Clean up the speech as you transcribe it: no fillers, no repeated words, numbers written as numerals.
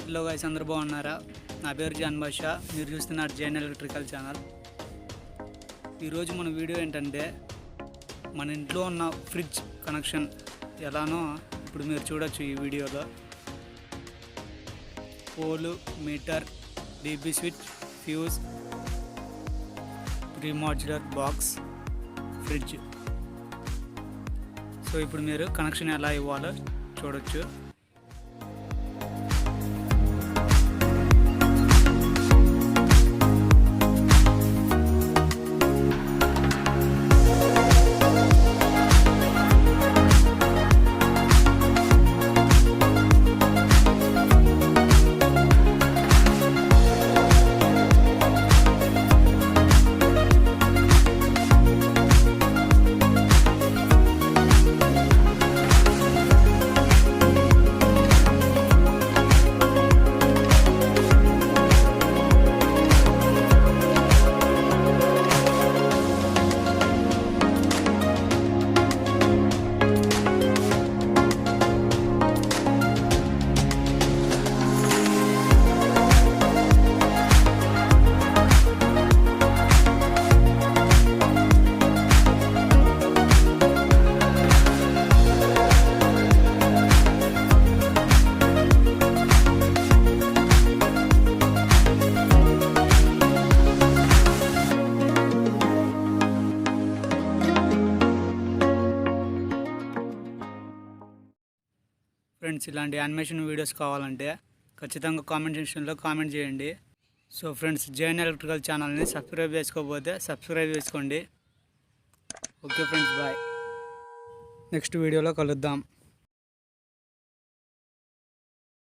Hello guys, అందరూ బాగున్నారా? నా పేరు జాన్ భాషా. మీరు చూస్తున్నారు జైన్ ఎలక్ట్రికల్ ఛానల్. ఈరోజు మన వీడియో ఏంటంటే మన ఇంట్లో ఉన్న ఫ్రిడ్జ్ కనెక్షన్ ఎలానో ఇప్పుడు మీరు చూడొచ్చు ఈ వీడియోలో. Pole, meter, DB switch, fuse, pre modular box, fridge. So ఇప్పుడు మీరు కనెక్షన్ ఎలా ఇవ్వాలో చూడొచ్చు. ఫ్రెండ్స్, ఇలాంటి యానిమేషన్ వీడియోస్ కావాలంటే ఖచ్చితంగా కామెంట్ సెక్షన్లో కామెంట్ చేయండి. సో ఫ్రెండ్స్, జైన్ ఎలక్ట్రికల్ ఛానల్ని సబ్స్క్రైబ్ చేసుకోకపోతే సబ్స్క్రైబ్ చేసుకోండి. Okay friends, bye. నెక్స్ట్ వీడియోలో కలుద్దాం.